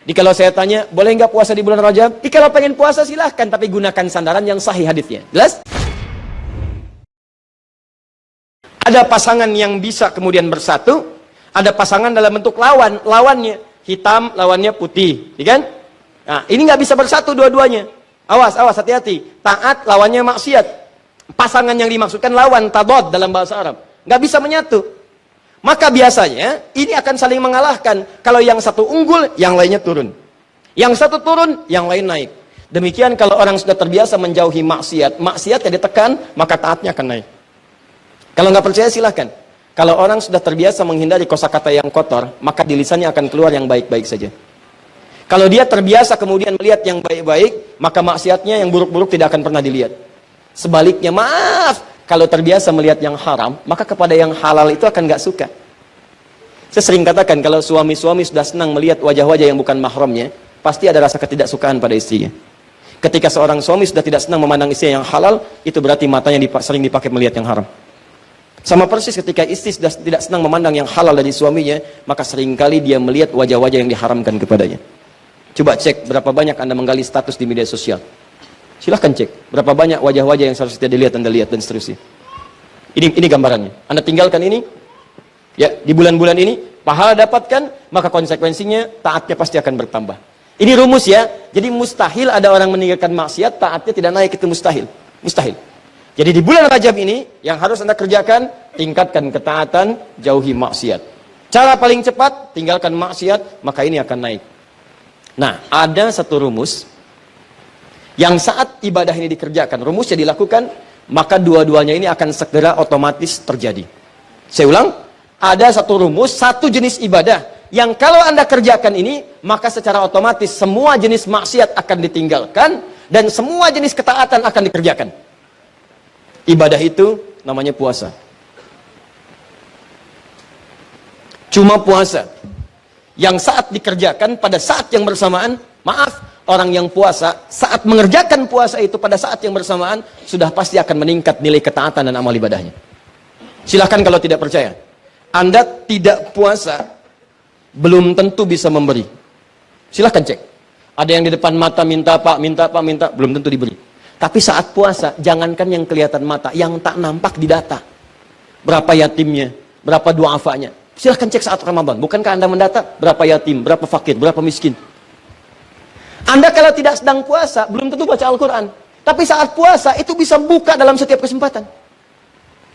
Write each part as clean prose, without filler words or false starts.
Kalau saya tanya, boleh nggak puasa di bulan Rajab? Kalau pengen puasa silahkan, tapi gunakan sandaran yang sahih hadisnya. Jelas? Ada pasangan yang bisa kemudian bersatu, ada pasangan dalam bentuk lawan, lawannya hitam, lawannya putih, ya kan? Nah, ini nggak bisa bersatu dua-duanya. Awas, awas, hati-hati. Taat, lawannya maksiat. Pasangan yang dimaksudkan lawan, tadad dalam bahasa Arab. Nggak bisa menyatu. Maka biasanya ini akan saling mengalahkan. Kalau yang satu unggul, yang lainnya turun. Yang satu turun, yang lain naik. Demikian kalau orang sudah terbiasa menjauhi maksiat, maksiatnya ditekan, maka taatnya akan naik. Kalau nggak percaya silahkan. Kalau orang sudah terbiasa menghindari kosakata yang kotor, maka di lisannya akan keluar yang baik-baik saja. Kalau dia terbiasa kemudian melihat yang baik-baik, maka maksiatnya yang buruk-buruk tidak akan pernah dilihat. Sebaliknya, maaf, kalau terbiasa melihat yang haram, maka kepada yang halal itu akan nggak suka. Saya sering katakan, kalau suami-suami sudah senang melihat wajah-wajah yang bukan mahramnya, pasti ada rasa ketidaksukaan pada istrinya. Ketika seorang suami sudah tidak senang memandang istri yang halal, itu berarti matanya sering dipakai melihat yang haram. Sama persis ketika istri sudah tidak senang memandang yang halal dari suaminya, maka seringkali dia melihat wajah-wajah yang diharamkan kepadanya. Coba cek berapa banyak Anda menggali status di media sosial. Silahkan cek berapa banyak wajah-wajah yang seharusnya dilihat Anda lihat dan seterusnya. Ini gambarannya. Anda tinggalkan ini, ya di bulan-bulan ini pahala dapatkan, maka konsekuensinya taatnya pasti akan bertambah. Ini rumus ya. Jadi mustahil ada orang meninggalkan maksiat taatnya tidak naik, itu mustahil. Mustahil. Jadi di bulan Rajab ini yang harus Anda kerjakan, tingkatkan ketaatan, jauhi maksiat. Cara paling cepat tinggalkan maksiat, maka ini akan naik. Nah, ada satu rumus yang saat ibadah ini dikerjakan, rumusnya dilakukan, maka dua-duanya ini akan segera otomatis terjadi. Saya ulang, ada satu rumus, satu jenis ibadah, yang kalau Anda kerjakan ini, maka secara otomatis semua jenis maksiat akan ditinggalkan, dan semua jenis ketaatan akan dikerjakan. Ibadah itu namanya puasa. Cuma puasa. Yang saat dikerjakan pada saat yang bersamaan, maaf, orang yang puasa, saat mengerjakan puasa itu pada saat yang bersamaan, sudah pasti akan meningkat nilai ketaatan dan amal ibadahnya. Silahkan kalau tidak percaya. Anda tidak puasa, belum tentu bisa memberi. Silahkan cek. Ada yang di depan mata minta pak, minta pak, minta, belum tentu diberi. Tapi saat puasa, jangankan yang kelihatan mata, yang tak nampak di data. Berapa yatimnya, berapa du'afanya. Silahkan cek saat Ramadan. Bukankah Anda mendata berapa yatim, berapa fakir, berapa miskin. Anda kalau tidak sedang puasa, belum tentu baca Al-Quran. Tapi saat puasa, itu bisa buka dalam setiap kesempatan.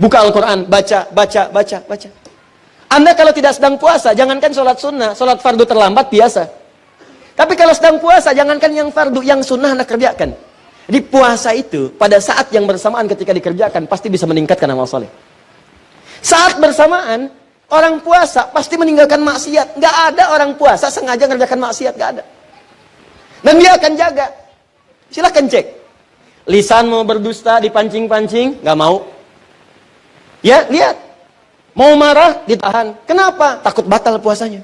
Buka Al-Quran, baca. Anda kalau tidak sedang puasa, jangankan sholat sunnah, sholat fardu terlambat biasa. Tapi kalau sedang puasa, jangankan yang fardu, yang sunnah Anda kerjakan. Jadi puasa itu, pada saat yang bersamaan ketika dikerjakan, pasti bisa meningkatkan amal soleh. Saat bersamaan, orang puasa pasti meninggalkan maksiat. Nggak ada orang puasa sengaja mengerjakan maksiat, nggak ada. Dan dia akan jaga. Silahkan cek. Lisan mau berdusta, dipancing-pancing, nggak mau. Ya, lihat. Mau marah, ditahan. Kenapa? Takut batal puasanya.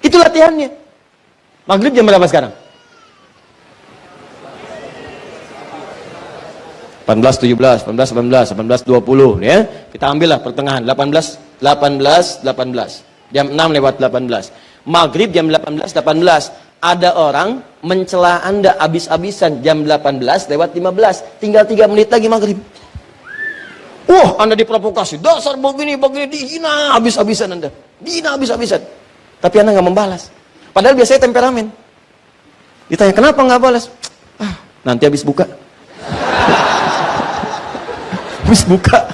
Itu latihannya. Maghrib jam berapa sekarang? 18, 17, 18, 18, 20. Ya. Kita ambillah pertengahan. 18. Jam 6 lewat 18. Maghrib jam 18. Ada orang mencela Anda habis-habisan jam 18 lewat 15. Tinggal 3 menit lagi maghrib. Wah, Anda diprovokasi. Dasar begini, dihina habis-habisan Anda. Dihina habis-habisan. Tapi Anda nggak membalas. Padahal biasanya temperamen. Ditanya, kenapa nggak balas? Nanti habis buka. Habis buka.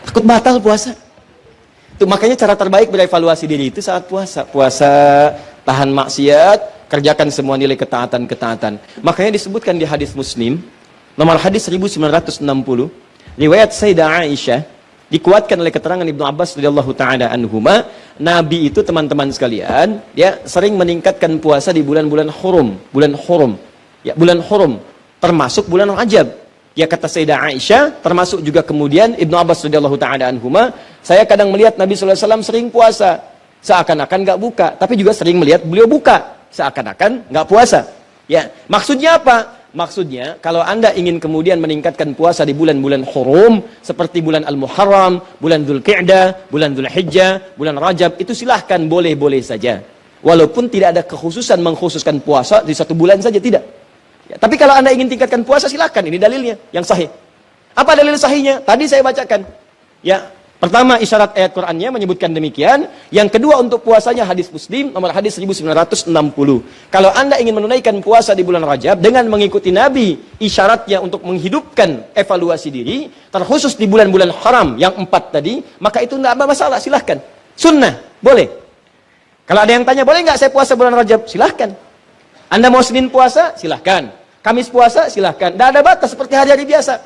Takut batal puasa. Itu makanya cara terbaik berevaluasi diri itu saat puasa. Puasa, tahan maksiat, kerjakan semua nilai ketaatan-ketaatan. Makanya disebutkan di hadis Muslim, nomor hadis 1960, riwayat Sayyidah Aisyah, dikuatkan oleh keterangan Ibnu Abbas radhiyallahu taala anhuma, Nabi itu teman-teman sekalian, dia sering meningkatkan puasa di bulan-bulan hurum, Ya, bulan hurum termasuk bulan Rajab. Ya, kata Sayyidah Aisyah, termasuk juga kemudian Ibnu Abbas radhiyallahu taala anhuma, saya kadang melihat Nabi sallallahu alaihi wasallam sering puasa, seakan-akan nggak buka, tapi juga sering melihat beliau buka, seakan-akan nggak puasa. Ya, maksudnya apa? Maksudnya, kalau Anda ingin kemudian meningkatkan puasa di bulan-bulan hurum, seperti bulan Al-Muharram, bulan Dzulqa'dah, bulan Dzulhijjah, bulan Rajab, itu silahkan, boleh-boleh saja. Walaupun tidak ada kekhususan mengkhususkan puasa di 1 bulan saja, tidak. Ya, tapi kalau Anda ingin tingkatkan puasa, silahkan. Ini dalilnya yang sahih. Apa dalil sahihnya? Tadi saya bacakan. Ya, pertama isyarat ayat Qur'annya menyebutkan demikian. Yang kedua untuk puasanya hadis Muslim nomor hadis 1960. Kalau Anda ingin menunaikan puasa di bulan Rajab dengan mengikuti Nabi, isyaratnya untuk menghidupkan evaluasi diri, terkhusus di bulan-bulan haram yang 4 tadi, maka itu tidak ada masalah, silahkan. Sunnah, boleh. Kalau ada yang tanya, boleh nggak saya puasa bulan Rajab? Silahkan. Anda mau Senin puasa? Silahkan. Kamis puasa? Silahkan. Tidak ada batas, seperti hari-hari biasa.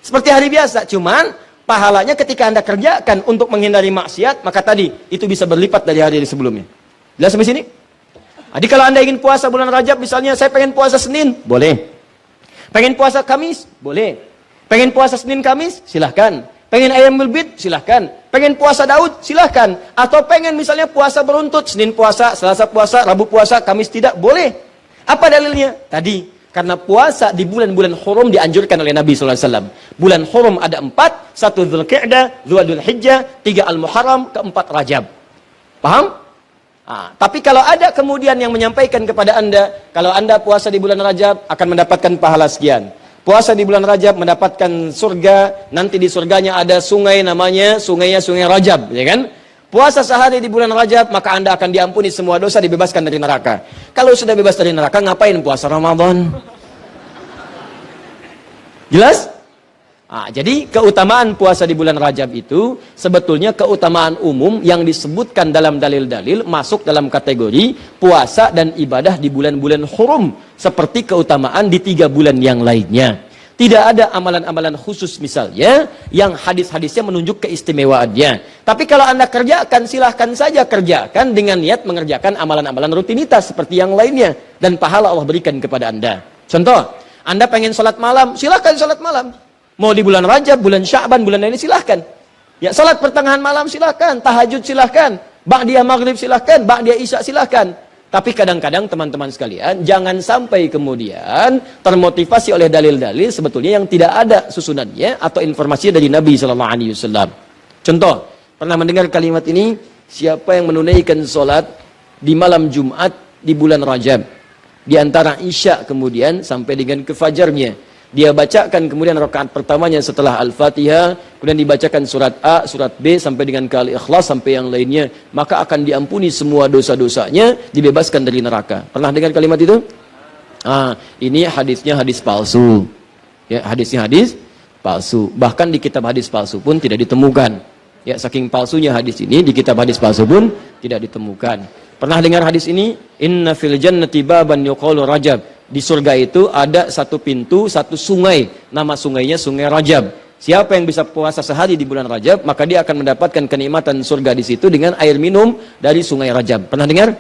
Seperti hari biasa, cuman pahalanya ketika Anda kerjakan untuk menghindari maksiat, maka tadi itu bisa berlipat dari hari-hari sebelumnya. Jelas sampai sini? Jadi kalau Anda ingin puasa bulan Rajab, misalnya saya pengen puasa Senin, boleh. Pengen puasa Kamis, boleh. Pengen puasa Senin Kamis, silahkan. Pengen Ayyamul Bid, silahkan. Pengen puasa Daud, silahkan. Atau pengen misalnya puasa beruntut, Senin puasa, Selasa puasa, Rabu puasa, Kamis tidak, boleh. Apa dalilnya? Tadi. Karena puasa di bulan-bulan hurum dianjurkan oleh Nabi SAW. Bulan hurum ada 4, 1 Dzulqa'dah, 2 Dzulhijjah, 3 Al-Muharram, 4 Rajab. Paham? Tapi kalau ada kemudian yang menyampaikan kepada Anda, kalau Anda puasa di bulan Rajab akan mendapatkan pahala sekian. Puasa di bulan Rajab mendapatkan surga, nanti di surganya ada sungai namanya Sungai Rajab, ya kan? Puasa sehari di bulan Rajab, maka Anda akan diampuni semua dosa, dibebaskan dari neraka. Kalau sudah bebas dari neraka, ngapain puasa Ramadan? Jelas? Jadi keutamaan puasa di bulan Rajab itu sebetulnya keutamaan umum yang disebutkan dalam dalil-dalil masuk dalam kategori puasa dan ibadah di bulan-bulan hurum, seperti keutamaan di 3 bulan yang lainnya. Tidak ada amalan-amalan khusus misalnya yang hadis-hadisnya menunjuk keistimewaannya. Tapi kalau Anda kerjakan, silahkan saja kerjakan dengan niat mengerjakan amalan-amalan rutinitas seperti yang lainnya. Dan pahala Allah berikan kepada Anda. Contoh, Anda pengen sholat malam, silahkan sholat malam. Mau di bulan Rajab, bulan Sya'ban, bulan ini silahkan. Ya, sholat pertengahan malam silahkan, tahajud silahkan, ba'diyah maghrib silahkan, ba'diyah isya silahkan. Tapi kadang-kadang teman-teman sekalian, jangan sampai kemudian termotivasi oleh dalil-dalil sebetulnya yang tidak ada susunannya atau informasinya dari Nabi SAW. Contoh, pernah mendengar kalimat ini, siapa yang menunaikan sholat di malam Jumat di bulan Rajab, di antara isya kemudian sampai dengan ke fajarnya, dia bacakan kemudian rakaat pertamanya setelah Al-Fatihah, kemudian dibacakan surat A, surat B sampai dengan ke Al-Ikhlas sampai yang lainnya, maka akan diampuni semua dosa-dosanya, dibebaskan dari neraka. Pernah dengar kalimat itu? Ini hadisnya hadis palsu. Ya, hadisnya hadis palsu. Bahkan di kitab hadis palsu pun tidak ditemukan. Ya, saking palsunya hadis ini, di kitab hadis palsu pun tidak ditemukan. Pernah dengar hadis ini? Inna fil jannati baban yuqalu Rajab. Di surga itu ada satu pintu, satu sungai. Nama sungainya Sungai Rajab. Siapa yang bisa puasa sehari di bulan Rajab, maka dia akan mendapatkan kenikmatan surga di situ dengan air minum dari Sungai Rajab. Pernah dengar?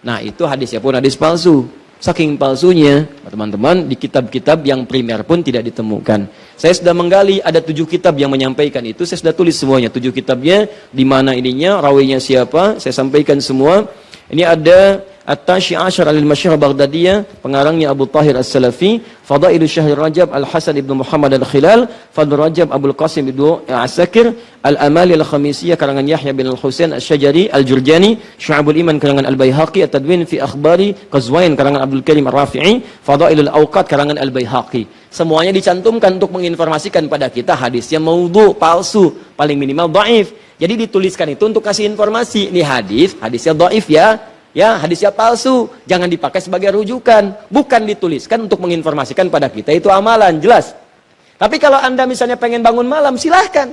Nah, itu hadisnya pun hadis palsu. Saking palsunya, teman-teman, di kitab-kitab yang primer pun tidak ditemukan. Saya sudah menggali, ada 7 kitab yang menyampaikan itu. Saya sudah tulis semuanya, 7 kitabnya, di mana ininya, rawinya siapa, saya sampaikan semua. Ini ada At-Tashi Ashar al-Masyhur Baghdadiyah, pengarangnya Abu Tahir As-Salafi, Fadailu Syahr Rajab Al-Hasan ibn Muhammad Al-Khilal, Fadl Rajab Abdul Qasim ibn Asakir, Al-Amali Al-Khamisiyah karangan Yahya bin Al-Husain Al-Syajari, Al-Jurjani, Syu'abul Iman karangan Al-Baihaqi, At-Tadwin fi Akhbari Qazwain karangan Abdul Karim Ar-Rafi'i, Fadailul Awqat karangan Al-Baihaqi. Semuanya dicantumkan untuk menginformasikan pada kita hadisnya maudhu, palsu, paling minimal dhaif. Jadi dituliskan itu untuk kasih informasi, ini hadisnya dhaif ya. Ya, hadisnya palsu, jangan dipakai sebagai rujukan. Bukan dituliskan untuk menginformasikan pada kita itu amalan, jelas. Tapi kalau Anda misalnya pengen bangun malam, silahkan.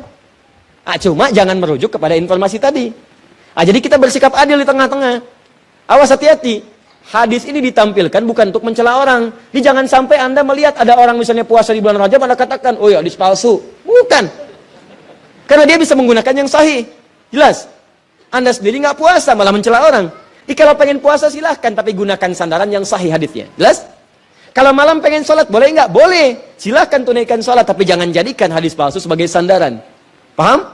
Cuma jangan merujuk kepada informasi tadi. Jadi kita bersikap adil di tengah-tengah. Awas, hati-hati. Hadis ini ditampilkan bukan untuk mencela orang. Jadi jangan sampai Anda melihat ada orang misalnya puasa di bulan Rajab, Anda katakan, oh ya hadis palsu. Bukan. Karena dia bisa menggunakan yang sahih. Jelas. Anda sendiri nggak puasa, malah mencela orang. Jadi kalau pengen puasa silahkan, tapi gunakan sandaran yang sahih hadisnya. Jelas? Kalau malam pengen sholat, boleh nggak? Boleh. Silahkan tunaikan sholat, tapi jangan jadikan hadis palsu sebagai sandaran. Paham?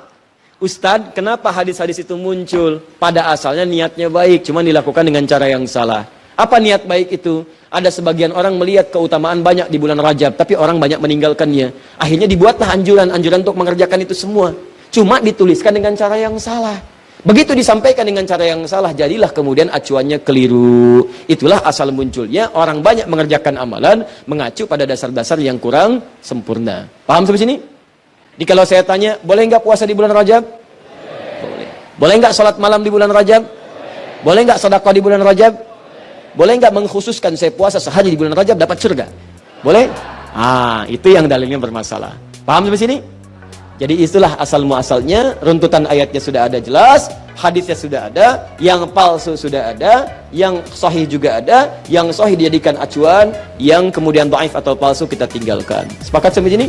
Ustadz, kenapa hadis-hadis itu muncul? Pada asalnya niatnya baik, cuma dilakukan dengan cara yang salah. Apa niat baik itu? Ada sebagian orang melihat keutamaan banyak di bulan Rajab, tapi orang banyak meninggalkannya. Akhirnya dibuatlah anjuran-anjuran untuk mengerjakan itu semua. Cuma dituliskan dengan cara yang salah. Begitu disampaikan dengan cara yang salah, jadilah kemudian acuannya keliru. Itulah asal munculnya orang banyak mengerjakan amalan mengacu pada dasar-dasar yang kurang sempurna. Paham sampai sini? Jadi kalau saya tanya, boleh nggak puasa di bulan Rajab? Boleh. Boleh nggak sholat malam di bulan Rajab? Boleh nggak sedekah di bulan Rajab? Boleh nggak mengkhususkan saya puasa sehari di bulan Rajab dapat surga? Boleh? Itu yang dalilnya bermasalah. Paham sampai sini? Jadi itulah asal muasalnya, runtutan ayatnya sudah ada jelas, hadisnya sudah ada, yang palsu sudah ada, yang sahih juga ada, yang sahih dijadikan acuan, yang kemudian dhaif atau palsu kita tinggalkan. Sepakat sampai sini?